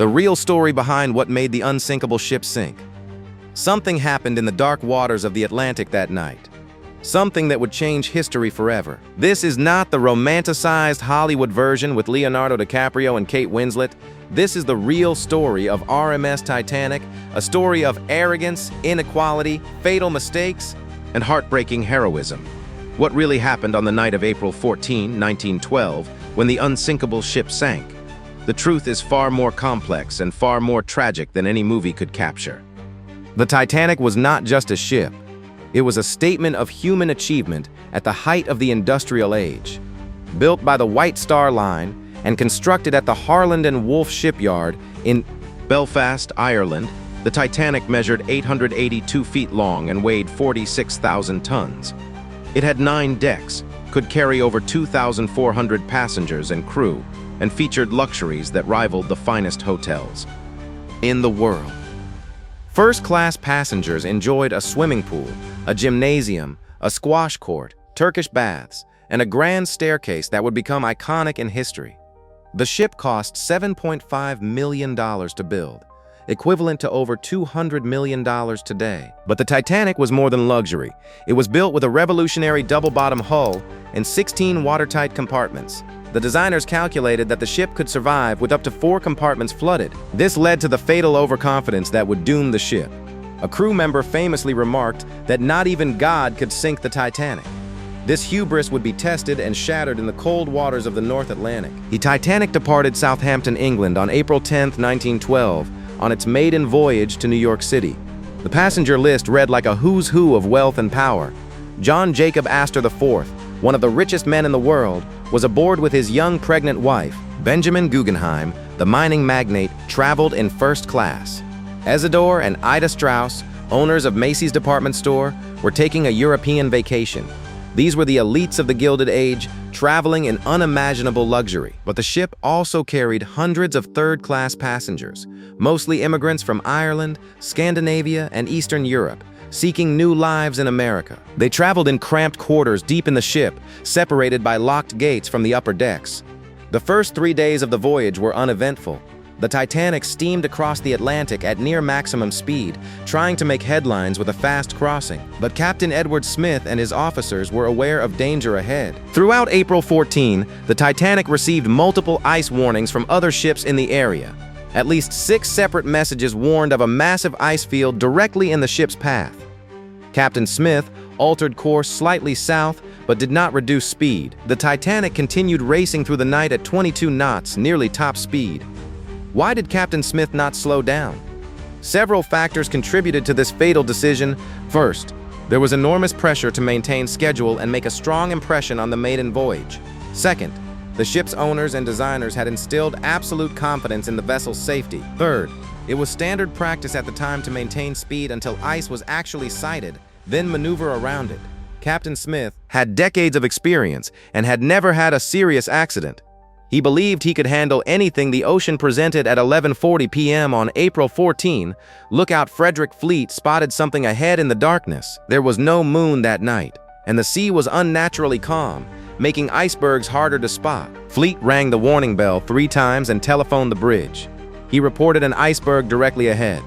The real story behind what made the unsinkable ship sink. Something happened in the dark waters of the Atlantic that night. Something that would change history forever. This is not the romanticized Hollywood version with Leonardo DiCaprio and Kate Winslet. This is the real story of RMS Titanic, a story of arrogance, inequality, fatal mistakes, and heartbreaking heroism. What really happened on the night of April 14, 1912, when the unsinkable ship sank? The truth is far more complex and far more tragic than any movie could capture. The Titanic was not just a ship. It was a statement of human achievement at the height of the industrial age. Built by the White Star Line and constructed at the Harland and Wolff shipyard in Belfast, Ireland, the Titanic measured 882 feet long and weighed 46,000 tons. It had 9 decks, could carry over 2,400 passengers and crew, and featured luxuries that rivaled the finest hotels in the world. First-class passengers enjoyed a swimming pool, a gymnasium, a squash court, Turkish baths, and a grand staircase that would become iconic in history. The ship cost $7.5 million to build, equivalent to over $200 million today. But the Titanic was more than luxury. It was built with a revolutionary double-bottom hull and 16 watertight compartments. The designers calculated that the ship could survive with up to 4 compartments flooded. This led to the fatal overconfidence that would doom the ship. A crew member famously remarked that not even God could sink the Titanic. This hubris would be tested and shattered in the cold waters of the North Atlantic. The Titanic departed Southampton, England on April 10, 1912, on its maiden voyage to New York City. The passenger list read like a who's who of wealth and power. John Jacob Astor IV, one of the richest men in the world, was aboard with his young pregnant wife. Benjamin Guggenheim, the mining magnate, traveled in first class. Isidore and Ida Strauss, owners of Macy's department store, were taking a European vacation. These were the elites of the Gilded Age, traveling in unimaginable luxury. But the ship also carried hundreds of third-class passengers, mostly immigrants from Ireland, Scandinavia, and Eastern Europe, seeking new lives in America. They traveled in cramped quarters deep in the ship, separated by locked gates from the upper decks. The first 3 days of the voyage were uneventful. The Titanic steamed across the Atlantic at near maximum speed, trying to make headlines with a fast crossing. But Captain Edward Smith and his officers were aware of danger ahead. Throughout April 14, the Titanic received multiple ice warnings from other ships in the area. At least 6 separate messages warned of a massive ice field directly in the ship's path. Captain Smith altered course slightly south, but did not reduce speed. The Titanic continued racing through the night at 22 knots, nearly top speed. Why did Captain Smith not slow down? Several factors contributed to this fatal decision. First, there was enormous pressure to maintain schedule and make a strong impression on the maiden voyage. Second, the ship's owners and designers had instilled absolute confidence in the vessel's safety. Third, it was standard practice at the time to maintain speed until ice was actually sighted, then maneuver around it. Captain Smith had decades of experience and had never had a serious accident. He believed he could handle anything the ocean presented. At 11:40 p.m. on April 14, lookout Frederick Fleet spotted something ahead in the darkness. There was no moon that night, and the sea was unnaturally calm, making icebergs harder to spot. Fleet rang the warning bell 3 times and telephoned the bridge. He reported an iceberg directly ahead.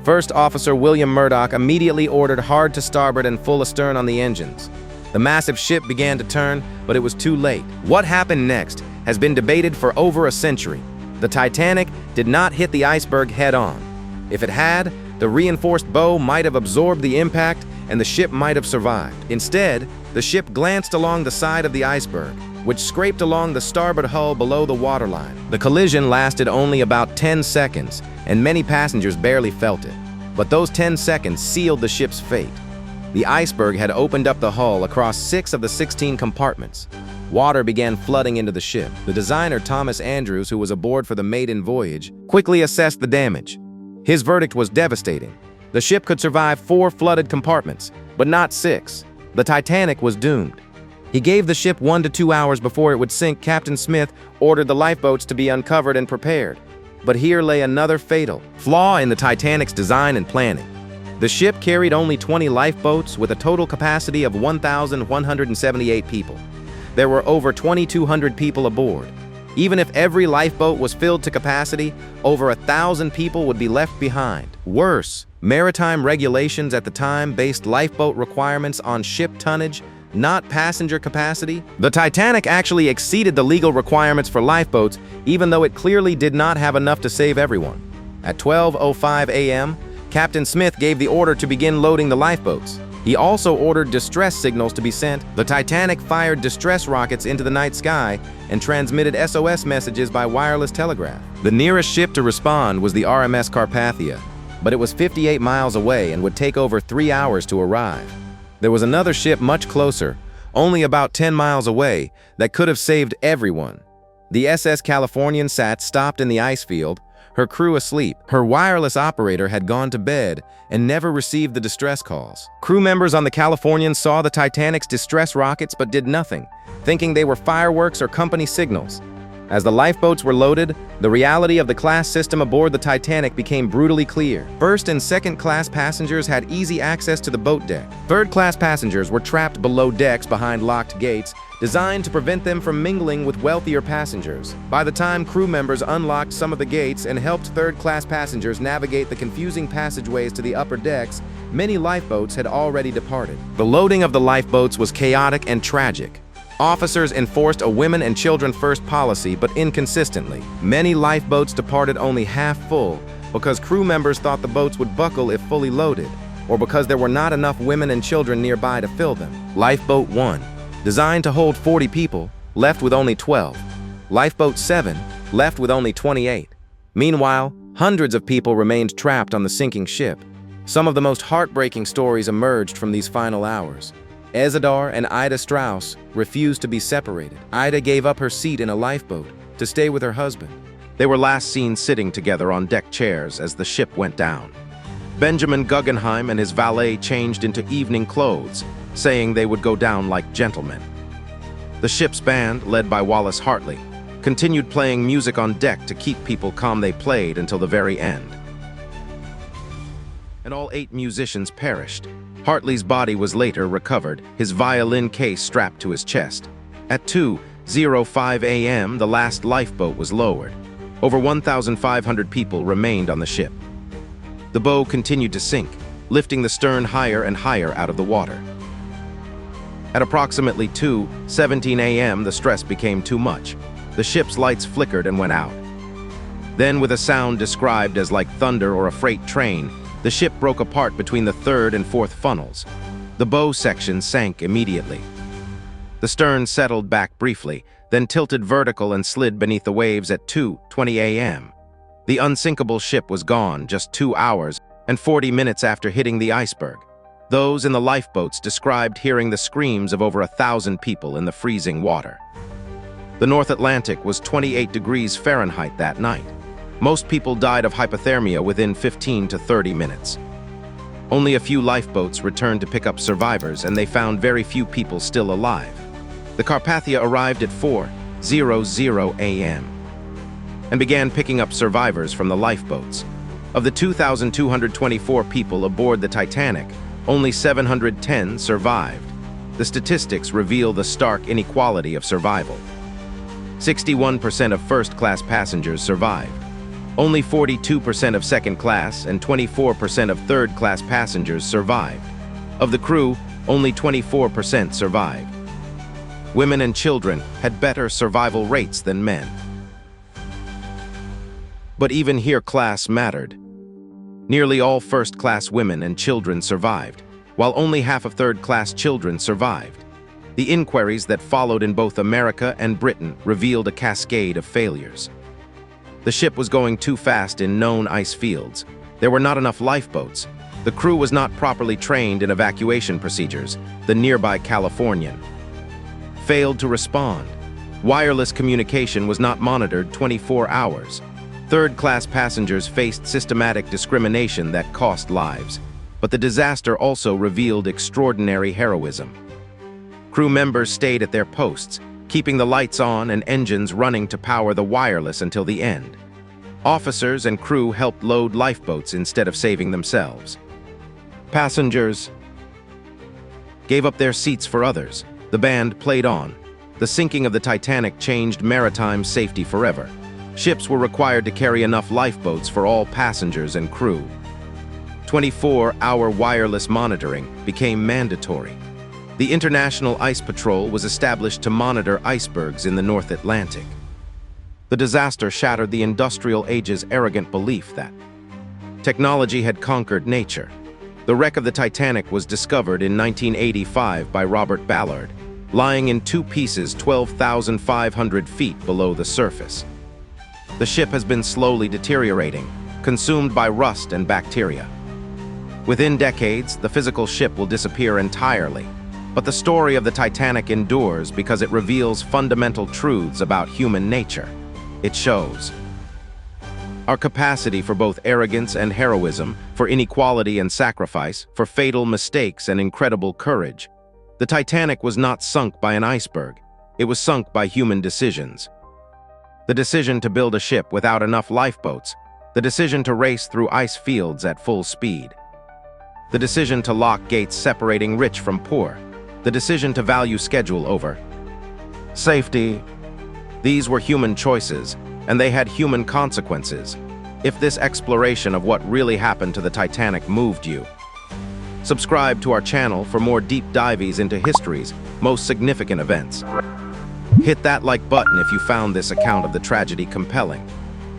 First Officer William Murdoch immediately ordered hard to starboard and full astern on the engines. The massive ship began to turn, but it was too late. What happened next has been debated for over a century. The Titanic did not hit the iceberg head-on. If it had, the reinforced bow might have absorbed the impact and the ship might have survived. Instead, the ship glanced along the side of the iceberg, which scraped along the starboard hull below the waterline. The collision lasted only about 10 seconds, and many passengers barely felt it. But those 10 seconds sealed the ship's fate. The iceberg had opened up the hull across 6 of the 16 compartments. Water began flooding into the ship. The designer, Thomas Andrews, who was aboard for the maiden voyage, quickly assessed the damage. His verdict was devastating. The ship could survive 4 flooded compartments, but not 6. The Titanic was doomed. He gave the ship 1 to 2 hours before it would sink. Captain Smith ordered the lifeboats to be uncovered and prepared. But here lay another fatal flaw in the Titanic's design and planning. The ship carried only 20 lifeboats with a total capacity of 1,178 people. There were over 2,200 people aboard. Even if every lifeboat was filled to capacity, over 1,000 people would be left behind. Worse, maritime regulations at the time based lifeboat requirements on ship tonnage, not passenger capacity. The Titanic actually exceeded the legal requirements for lifeboats, even though it clearly did not have enough to save everyone. At 12:05 a.m., Captain Smith gave the order to begin loading the lifeboats. He also ordered distress signals to be sent. The Titanic fired distress rockets into the night sky and transmitted SOS messages by wireless telegraph. The nearest ship to respond was the RMS Carpathia, but it was 58 miles away and would take over 3 hours to arrive. There was another ship much closer, only about 10 miles away, that could have saved everyone. The SS Californian sat stopped in the ice field, her crew asleep. Her wireless operator had gone to bed and never received the distress calls. Crew members on the Californian saw the Titanic's distress rockets but did nothing, thinking they were fireworks or company signals. As the lifeboats were loaded, the reality of the class system aboard the Titanic became brutally clear. First and second class passengers had easy access to the boat deck. Third class passengers were trapped below decks behind locked gates, designed to prevent them from mingling with wealthier passengers. By the time crew members unlocked some of the gates and helped third-class passengers navigate the confusing passageways to the upper decks, many lifeboats had already departed. The loading of the lifeboats was chaotic and tragic. Officers enforced a women and children first policy, but inconsistently. Many lifeboats departed only half full because crew members thought the boats would buckle if fully loaded, or because there were not enough women and children nearby to fill them. Lifeboat 1, designed to hold 40 people, left with only 12. Lifeboat 7 left with only 28. Meanwhile, hundreds of people remained trapped on the sinking ship. Some of the most heartbreaking stories emerged from these final hours. Isidore and Ida Strauss refused to be separated. Ida gave up her seat in a lifeboat to stay with her husband. They were last seen sitting together on deck chairs as the ship went down. Benjamin Guggenheim and his valet changed into evening clothes, saying they would go down like gentlemen. The ship's band, led by Wallace Hartley, continued playing music on deck to keep people calm. They played until the very end. And all 8 musicians perished. Hartley's body was later recovered, his violin case strapped to his chest. At 2:05 a.m., the last lifeboat was lowered. Over 1,500 people remained on the ship. The bow continued to sink, lifting the stern higher and higher out of the water. At approximately 2:17 a.m., the stress became too much. The ship's lights flickered and went out. Then, with a sound described as like thunder or a freight train, the ship broke apart between the third and fourth funnels. The bow section sank immediately. The stern settled back briefly, then tilted vertical and slid beneath the waves at 2:20 a.m. The unsinkable ship was gone just 2 hours and 40 minutes after hitting the iceberg. Those in the lifeboats described hearing the screams of over 1,000 people in the freezing water. The North Atlantic was 28 degrees Fahrenheit that night. Most people died of hypothermia within 15 to 30 minutes. Only a few lifeboats returned to pick up survivors, and they found very few people still alive. The Carpathia arrived at 4:00 a.m. and began picking up survivors from the lifeboats. Of the 2,224 people aboard the Titanic, only 710 survived. The statistics reveal the stark inequality of survival. 61% of first-class passengers survived. Only 42% of second-class and 24% of third-class passengers survived. Of the crew, only 24% survived. Women and children had better survival rates than men. But even here, class mattered. Nearly all first-class women and children survived, while only half of third-class children survived. The inquiries that followed in both America and Britain revealed a cascade of failures. The ship was going too fast in known ice fields. There were not enough lifeboats. The crew was not properly trained in evacuation procedures. The nearby Californian failed to respond. Wireless communication was not monitored 24 hours. Third-class passengers faced systematic discrimination that cost lives. But the disaster also revealed extraordinary heroism. Crew members stayed at their posts, keeping the lights on and engines running to power the wireless until the end. Officers and crew helped load lifeboats instead of saving themselves. Passengers gave up their seats for others. The band played on. The sinking of the Titanic changed maritime safety forever. Ships were required to carry enough lifeboats for all passengers and crew. 24-hour wireless monitoring became mandatory. The International Ice Patrol was established to monitor icebergs in the North Atlantic. The disaster shattered the industrial age's arrogant belief that technology had conquered nature. The wreck of the Titanic was discovered in 1985 by Robert Ballard, lying in two pieces 12,500 feet below the surface. The ship has been slowly deteriorating, consumed by rust and bacteria. Within decades, the physical ship will disappear entirely, but the story of the Titanic endures because it reveals fundamental truths about human nature. It shows our capacity for both arrogance and heroism, for inequality and sacrifice, for fatal mistakes and incredible courage. The Titanic was not sunk by an iceberg. It was sunk by human decisions. The decision to build a ship without enough lifeboats, the decision to race through ice fields at full speed, the decision to lock gates separating rich from poor, the decision to value schedule over safety. These were human choices, and they had human consequences. If this exploration of what really happened to the Titanic moved you, subscribe to our channel for more deep dives into history's most significant events. Hit that like button if you found this account of the tragedy compelling.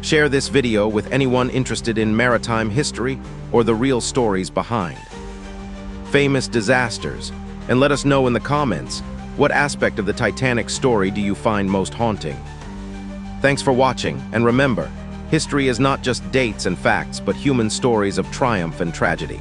Share this video with anyone interested in maritime history or the real stories behind famous disasters, and let us know in the comments, what aspect of the Titanic story do you find most haunting? Thanks for watching, and remember, history is not just dates and facts, but human stories of triumph and tragedy.